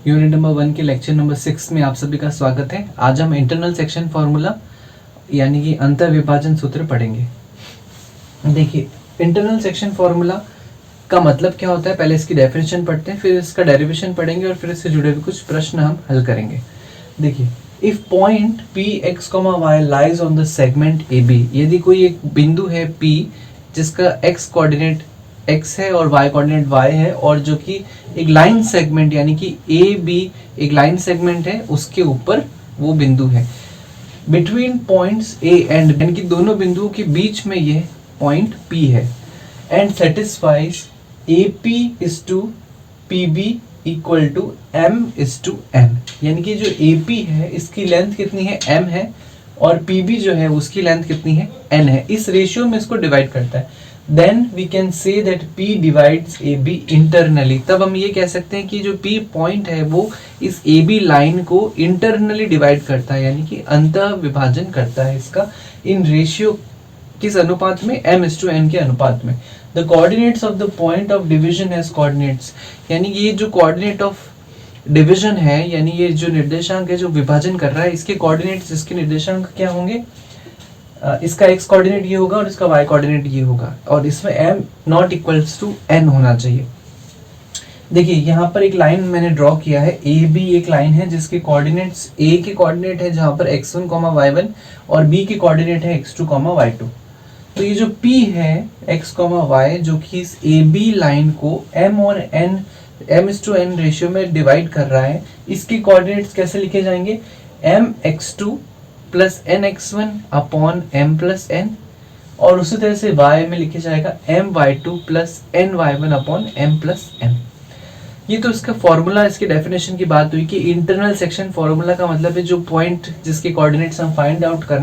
Unit number 1 के lecture number 6 में आप सभी का स्वागत है। आज हम इंटरनल सेक्शन फॉर्मूला यानी कि अंतर विभाजन सूत्र पढ़ेंगे। देखिए, इंटरनल सेक्शन फॉर्मूला का मतलब क्या होता है, पहले इसकी डेफिनेशन पढ़ते हैं, फिर इसका डेरिवेशन पढ़ेंगे और फिर इससे जुड़े हुए कुछ प्रश्न हम हल करेंगे। देखिए, if point P x comma y lies on the segment A B, यदि कोई एक बिंदु है P जिसका x कोऑर्डिनेट x है और y कोऑर्डिनेट y है और जो कि एक लाइन सेगमेंट यानी कि ए बी एक लाइन सेगमेंट है, उसके ऊपर वो बिंदु है। बिटवीन पॉइंट्स ए एंड, यानी कि दोनों बिंदुओं के बीच में ये पॉइंट P है, and satisfies AP is to PB equal to M is to N, यानी कि जो AP है इसकी लेंथ कितनी है, M है, और PB जो है उसकी लेंथ कितनी है, N है। इस रेशियो में इसको डिवाइड करता है। Then we can say that P divides AB internally, तब हम ये कह सकते हैं कि जो P पॉइंट है वो इस AB लाइन को इंटरनली डिवाइड करता है, यानी कि अंतः विभाजन करता है इसका इन रेशियो, किस अनुपात में, M/N के अनुपात में। The coordinates of the point of division has coordinates, यानी ये जो कोऑर्डिनेट ऑफ डिवीजन है, यानी ये जो निर्देशांक है जो विभाजन कर रहा है, इसके कोऑर्डिनेट्स, इसके निर्देशांक क्या होंगे, इसका x कोऑर्डिनेट ये होगा और इसका y कोऑर्डिनेट ये होगा, और इसमें m not equals to n होना चाहिए। देखिए, यहाँ पर एक लाइन मैंने ड्रॉ किया है, ए बी एक लाइन है जिसके कोऑर्डिनेट्स a के कोऑर्डिनेट है जहाँ पर x1, y1 और b के कोऑर्डिनेट है x2, y2। तो ये जो p है x, y जो कि इस ए बी लाइन को m और n m/n रेशियो में डिवाइड कर रहा है, इसके कोऑर्डिनेट्स कैसे लिखे जाएंगे, mx2 plus nx1 upon m plus n, और उसी तरह से y में लिखे जाएगा my2 plus ny1 upon m plus m। ये तो इसका फॉर्मूला, इसके डेफिनेशन की बात हुई कि इंटरनल सेक्शन फॉर्मूला का मतलब है जो पॉइंट जिसके कोऑर्डिनेट्स हम फाइंड आउट कर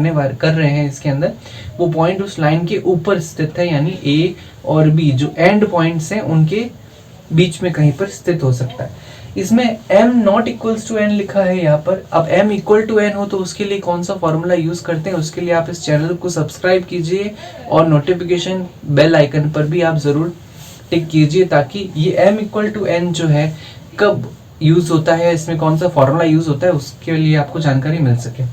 रहे हैं इसके अंदर, वो पॉइंट उस लाइन के ऊपर स्थित है, यानी a और b जो एंड पॉइंट्स हैं उनके बीच में कहीं पर स्थित हो सकता है। इसमें m not equals to n लिखा है यहाँ पर। अब m इक्वल टू n हो तो उसके लिए कौन सा फॉर्मूला यूज करते हैं, उसके लिए आप इस चैनल को सब्सक्राइब कीजिए और नोटिफिकेशन बेल आइकन पर भी आप जरूर टिक कीजिए, ताकि ये m इक्वल टू n जो है कब यूज होता है, इसमें कौन सा फॉर्मूला यूज होता है, उसके लिए आपको जानकारी मिल सके।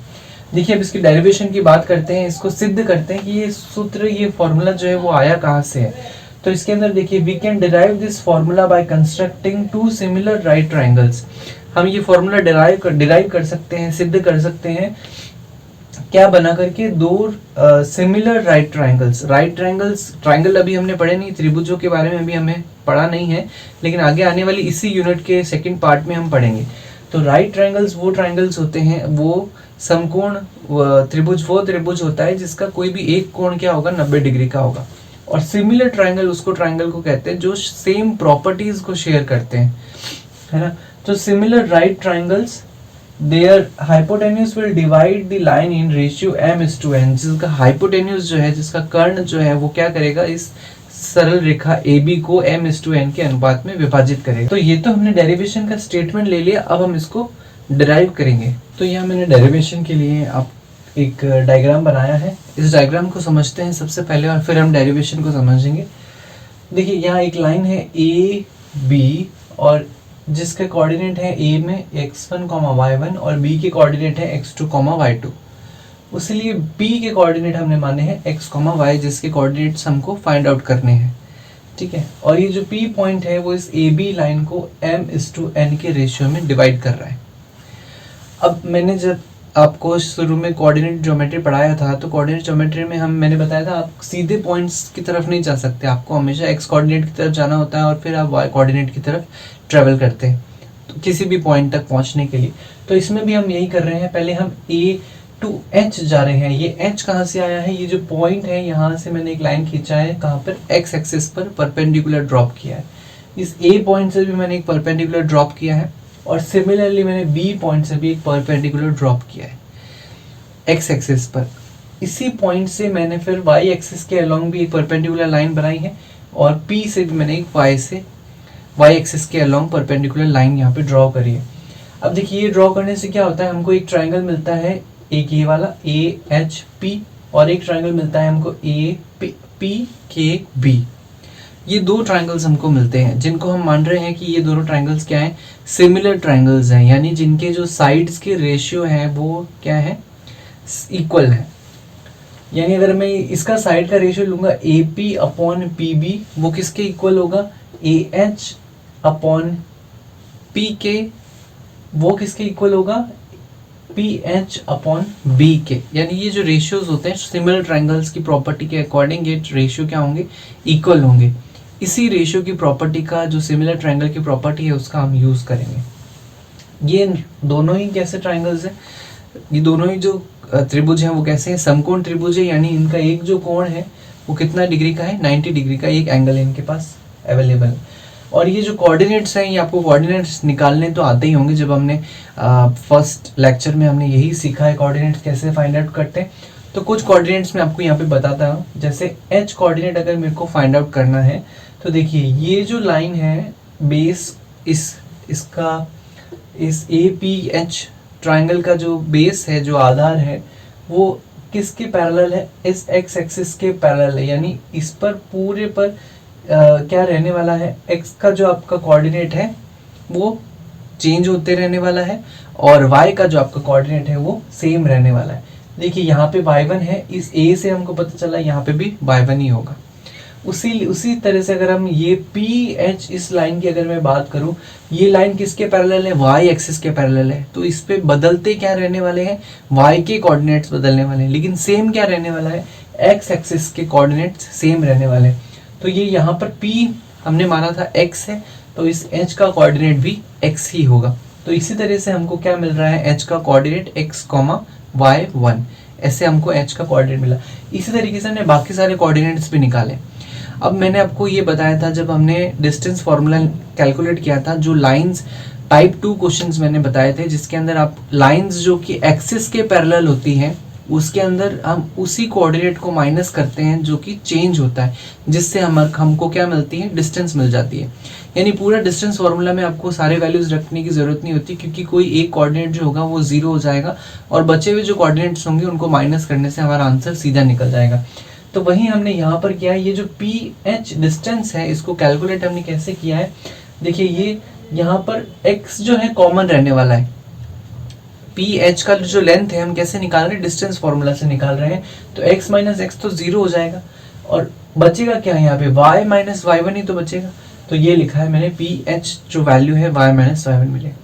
देखिए, अब इसकी डेरिवेशन की बात करते हैं, इसको सिद्ध करते हैं कि ये सूत्र, ये फॉर्मूला जो है वो आया कहाँ से है। तो इसके अंदर देखिए, we can derive this formula by constructing two similar right triangles. हम ये फॉर्मूला डिराइव कर सकते हैं, सिद्ध कर सकते हैं, क्या बना करके, दो सिमिलर राइट ट्रायंगल्स। ट्रायंगल अभी हमने पढ़े नहीं, त्रिभुजों के बारे में अभी हमें पढ़ा नहीं है, लेकिन आगे आने वाली इसी यूनिट के सेकंड पार्ट में हम पढ़ेंगे। तो राइट ट्रायंगल्स वो ट्रायंगल्स होते हैं, वो समकोण त्रिभुज वो त्रिभुज होता है जिसका कोई भी एक कोण क्या होगा, 90 डिग्री का होगा। और सिमिलर ट्रायंगल उसको ट्रायंगल को कहते हैं जो सेम प्रॉपर्टीज को शेयर करते हैं, है ना। तो similar right triangles, their hypotenuse will divide the line in ratio m/n, जिसका हाइपोटेन्यूज जो है, जिसका कर्ण जो है वो क्या करेगा, इस सरल रेखा AB को m/n के अनुपात में विभाजित करेगा। तो ये तो हमने डेरिवेशन का स्टेटमेंट ले लिया, अब हम इसको डिराइव करेंगे। तो यहाँ मैंने डेरिवेशन के लिए आप एक डायग्राम बनाया है, इस डायग्राम को समझते हैं सबसे पहले और फिर हम डेरिवेशन को समझेंगे। देखिए, यहाँ एक लाइन है AB और जिसके कोऑर्डिनेट है A में x1, y1 और B के कोऑर्डिनेट है x2, y2। उसलिए B के कोऑर्डिनेट हमने माने हैं x, y, जिसके कोऑर्डिनेट्स हमको फाइंड आउट करने हैं, ठीक है। और ये जो P पॉइंट है वो इस AB लाइन को m/n के रेशियो में डिवाइड कर रहा है। अब मैंने जब आपको शुरू में कोऑर्डिनेट ज्योमेट्री पढ़ाया था, तो कोऑर्डिनेट ज्योमेट्री में मैंने बताया था आप सीधे पॉइंट्स की तरफ नहीं जा सकते, आपको हमेशा x कोऑर्डिनेट की तरफ जाना होता है और फिर आप y कोऑर्डिनेट की तरफ ट्रेवल करते हैं, तो किसी भी पॉइंट तक पहुंचने के लिए। तो इसमें भी हम यही कर रहे हैं, पहले हम A टू H जा रहे हैं। ये H कहाँ से आया है, ये जो पॉइंट है यहाँ से मैंने एक लाइन खींचा है, कहाँ पर, x एक्सिस पर परपेंडिकुलर ड्रॉप किया है। इस A पॉइंट से भी मैंने एक परपेंडिकुलर ड्रॉप किया है और सिमिलरली मैंने B पॉइंट से भी एक परपेंडिकुलर ड्रॉप किया है x एक्सिस पर। इसी पॉइंट से मैंने फिर y एक्सिस के अलोंग भी एक परपेंडिकुलर लाइन बनाई है और P से भी मैंने एक y एक्सिस के अलोंग परपेंडिकुलर लाइन यहाँ पे ड्रॉ करी है। अब देखिए, ये ड्रॉ करने से क्या होता है, हमको एक ट्रायंगल मिलता है, एक ये वाला AHP, और एक ट्रायंगल मिलता है हमको APKB। ये दो ट्रायंगल्स हमको मिलते हैं जिनको हम मान रहे हैं कि ये दोनों ट्रायंगल्स क्या हैं, सिमिलर ट्रायंगल्स हैं, यानी जिनके जो साइड्स के रेशियो हैं वो क्या है, इक्वल है। यानी अगर मैं इसका साइड का रेशियो लूंगा AP अपॉन PB, वो किसके इक्वल होगा, AH अपॉन PK, वो किसके इक्वल होगा, PH अपॉन BK। यानी ये जो रेशियोज होते हैं सिमिलर ट्रायंगल्स की प्रॉपर्टी के अकॉर्डिंग ये रेशियो क्या होंगे, इक्वल होंगे। इसी रेशियो की प्रॉपर्टी का जो सिमिलर ट्रायंगल की प्रॉपर्टी है उसका हम यूज करेंगे। ये दोनों ही कैसे ट्रायंगल्स हैं, ये दोनों ही जो त्रिभुज हैं वो कैसे हैं, समकोण त्रिभुज है, यानी इनका एक जो कोण है वो कितना डिग्री का है, 90 डिग्री का एक एंगल इनके पास अवेलेबल है। और ये जो कोऑर्डिनेट्स हैं ये आपको कोऑर्डिनेट्स निकालने तो आते ही होंगे, जब हमने फर्स्ट लेक्चर में हमने यही सीखा है कोऑर्डिनेट्स कैसे फाइंड आउट करते हैं। तो कुछ कोऑर्डिनेट्स मैं आपको यहाँ पे बताता हूँ। जैसे H कोऑर्डिनेट अगर मेरे को फाइंड आउट करना है तो देखिए ये जो लाइन है बेस इसका इस APH ट्राइंगल का जो बेस है, जो आधार है, वो किसके पैरेलल है, इस x एक्सिस के पैरेलल है। यानी इस पर पूरे पर क्या रहने वाला है, x का जो आपका कोऑर्डिनेट है वो चेंज होते रहने वाला है और y का जो आपका कोऑर्डिनेट है वो सेम रहने वाला है। देखिए यहाँ पे y1 है, इस a से हमको पता चला यहाँ पे भी y1 ही होगा। उसी तरह से अगर हम ये PH इस लाइन की अगर मैं बात करूं, ये लाइन किसके पैरेलल है, y एक्सिस के पैरेलल है। तो इस पे बदलते क्या रहने वाले हैं, y के कोऑर्डिनेट्स बदलने वाले हैं, लेकिन सेम क्या रहने वाला है, x एक्सिस के कोऑर्डिनेट्स सेम रहने वाले हैं। तो ये यहाँ पर P हमने माना था x है, तो इस H का कोऑर्डिनेट भी x ही होगा। तो इसी तरह से हमको क्या मिल रहा है, H का कोऑर्डिनेट x, y1, ऐसे हमको H का कोऑर्डिनेट मिला। इसी तरीके से हमने बाकी सारे कोऑर्डिनेट्स भी निकाले। अब मैंने आपको ये बताया था जब हमने डिस्टेंस फार्मूला कैलकुलेट किया था, जो लाइंस टाइप 2 क्वेश्चंस मैंने बताए थे, जिसके अंदर आप लाइंस जो कि एक्सिस के पैरेलल होती हैं उसके अंदर हम उसी कोऑर्डिनेट को माइनस करते हैं जो कि चेंज होता है, जिससे हमको क्या मिलती है, डिस्टेंस मिल जाती है। यानी पूरा डिस्टेंस फार्मूला में आपको सारे वैल्यूज रखने की जरूरत नहीं होती, क्योंकि कोई एक कोऑर्डिनेट जो होगा वो 0 हो जाएगा और बचे हुए जो कोऑर्डिनेट्स होंगे उनको माइनस करने से हमारा आंसर सीधा निकल जाएगा। तो वही हमने यहाँ पर किया है। ये जो PH डिस्टेंस है इसको कैलकुलेट हमने कैसे किया है, देखिए ये यहाँ पर x जो है कॉमन रहने वाला है। PH का जो लेंथ है हम कैसे निकाल रहे हैं, डिस्टेंस फॉर्मूला से निकाल रहे हैं। तो x माइनस एक्स तो 0 हो जाएगा और बचेगा क्या है यहाँ पे, y माइनस y1 ही तो बचेगा। तो ये लिखा है मैंने PH जो वैल्यू है y माइनस y1 मिलेगा।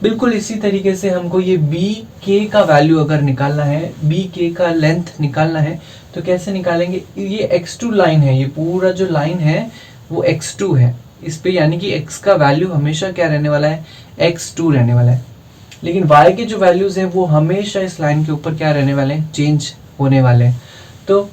बिल्कुल इसी तरीके से हमको ये BK का वैल्यू अगर निकालना है, BK का लेंथ निकालना है, तो कैसे निकालेंगे, ये x2 लाइन है, ये पूरा जो लाइन है वो x2 है इस पे, यानी कि x का वैल्यू हमेशा क्या रहने वाला है, x2 रहने वाला है। लेकिन y के जो वैल्यूज हैं वो हमेशा इस लाइन के ऊपर क्या रहने वाले हैं, चेंज होने वाले हैं। तो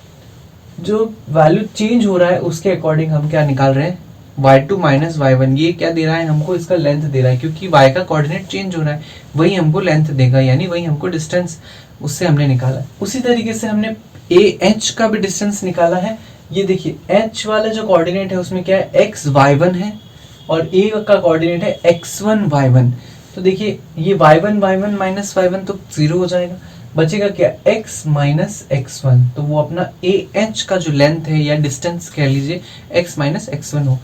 जो वैल्यू चेंज हो रहा है उसके अकॉर्डिंग हम क्या निकाल रहे हैं, y2 माइनस y1। ये क्या दे रहा है हमको, इसका लेंथ दे रहा है, क्योंकि y का कोऑर्डिनेट चेंज हो रहा है, वही हमको लेंथ देगा, यानी वही हमको डिस्टेंस उससे हमने निकाला। उसी तरीके से हमने AH का भी डिस्टेंस निकाला है। ये देखिए H वाला जो कोऑर्डिनेट है उसमें क्या है, x y1 है और A का कोऑर्डिनेट है x1 y1। तो देखिए ये y1 माइनस y1 तो 0 हो जाएगा, बचेगा क्या, x माइनस x1। तो वो अपना AH का जो लेंथ है या डिस्टेंस कह लीजिए x माइनस x1 हो।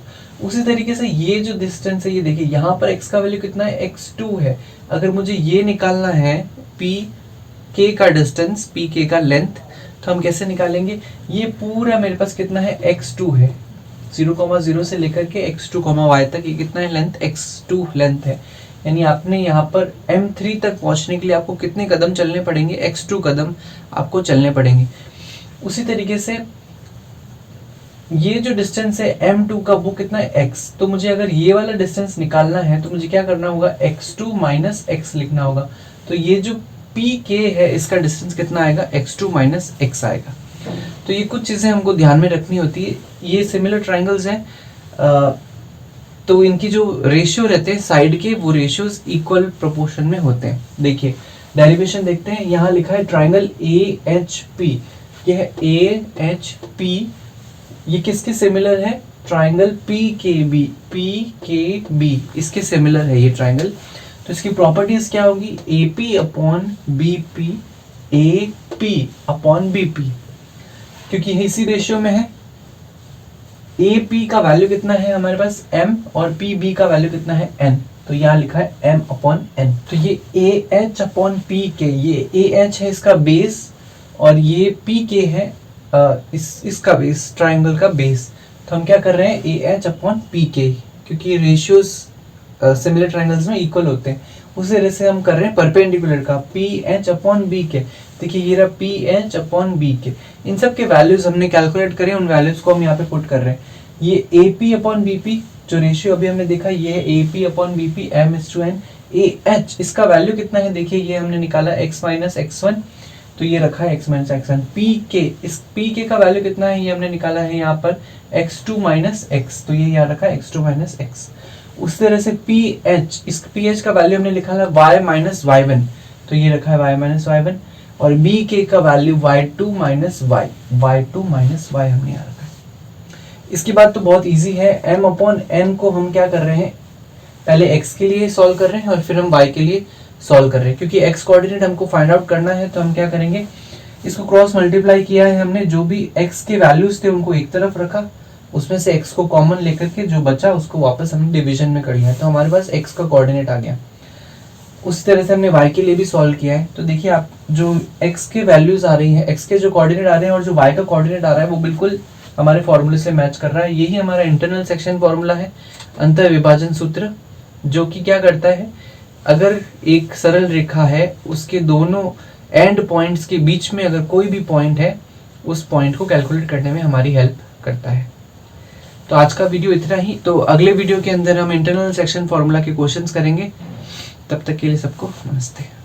उसी तरीके से ये जो डिस्टेंस है, ये देखिए यहाँ पर x का वैल्यू कितना है, x2 है। अगर मुझे ये निकालना है PK का डिस्टेंस, PK का लेंथ, तो हम कैसे निकालेंगे, ये पूरा मेरे पास कितना है, x2 है, 0,0 से लेकर के x2, y तक ये कितना है, लेंथ x2 लेंथ है। यानी आपने यहाँ पर M3 तक पहुँचने के लिए आपको कितने कदम चलने पड़ेंगे, x2 कदम आपको चलने पड़ेंगे। उसी तरीके से ये जो डिस्टेंस है M2 का वो कितना है, x। तो मुझे अगर ये वाला डिस्टेंस निकालना है तो मुझे क्या करना होगा, x2 माइनस x लिखना होगा। तो ये जो PK है इसका डिस्टेंस कितना आएगा, x2 माइनस x आएगा। तो ये कुछ चीज़ें हमको ध्यान में रखनी होती है। ये सिमिलर ट्रायंगल्स हैं, तो इनकी जो रेशियो रहते हैं साइड के, वो रेशियोज इक्वल प्रोपोर्शन में होते हैं। देखिए डेरिवेशन देखते हैं, यहाँ लिखा है ट्रायंगल AHP, ये है AHP, ये किसके सिमिलर है, ट्रायंगल PKB, इसके सिमिलर है ये ट्रायंगल। तो इसकी प्रॉपर्टीज क्या होगी, AP upon BP, AP upon BP, क्योंकि इसी रेशियो में है। ए पी का वैल्यू कितना है हमारे पास m और पी बी का वैल्यू कितना है n, तो यहाँ लिखा है m/n। तो ये AH/P के, ये AH है इसका बेस और ये PK है इसका बेस, ट्राइंगल का बेस। तो हम क्या कर रहे हैं AH/PK, क्योंकि रेशियोज सिमिलर ट्राइंगल्स में इक्वल होते हैं, उसी तरह से हम कर रहे हैं परपेंडिकुलर का PH/BK। देखिए ये रहा PH/BK। इन सब के वैल्यूज हमने कैलकुलेट करे, उन वैल्यूज को हम यहाँ पे पुट कर रहे हैं। ये AP/BP जो रेशियो अभी हमने देखा, ये है AP/BP m/n। AH इसका वैल्यू कितना है, देखिए ये हमने निकाला x - x1, तो ये रखा है x - x1। PK, इस PK का वैल्यू कितना है, ये हमने निकाला है यहाँ पर x2 - x, तो ये यहाँ रखा है x2 - x। उस तरह से PH, इस PH का वैल्यू हमने लिखा है y - y1, तो ये रखा है y - y1। और BK का value y2 - y, y2 - y हमने यहाँ रखा है। इसकी बात तो बहुत इजी है, m/n को हम क्या कर रहे हैं, पहले x के लिए सॉल्व कर रहे हैं और फिर हम y के लिए सॉल्व कर रहे हैं। क्योंकि x कोऑर्डिनेट हमको फाइंड आउट करना है, तो हम क्या करेंगे, इसको क्रॉस मल्टीप्लाई किया है हमने, जो भी x के वैल्यूज थे उनको एक तरफ रखा, उसमें से x को कॉमन लेकर के जो बचा उसको वापस हमने डिवीजन में कर लिया, तो हमारे पास x का कोऑर्डिनेट आ गया। उसी तरह से हमने y के लिए भी सॉल्व किया है। तो देखिए आप, जो x के वैल्यूज आ रही हैं, x के जो कोऑर्डिनेट आ रहे हैं और जो y का कोऑर्डिनेट आ रहा है, वो बिल्कुल हमारे फॉर्मूले से मैच कर रहा है। यही हमारा इंटरनल सेक्शन फॉर्मूला है, अंतर विभाजन सूत्र, जो कि क्या करता है, अगर एक सरल रेखा है उसके दोनों एंड पॉइंट्स के बीच में अगर कोई भी पॉइंट है, उस पॉइंट को कैलकुलेट करने में हमारी हेल्प करता है। तो आज का वीडियो इतना ही। तो अगले वीडियो के अंदर हम इंटरनल सेक्शन फॉर्मूला के क्वेश्चंस करेंगे। तब तक के लिए सबको नमस्ते।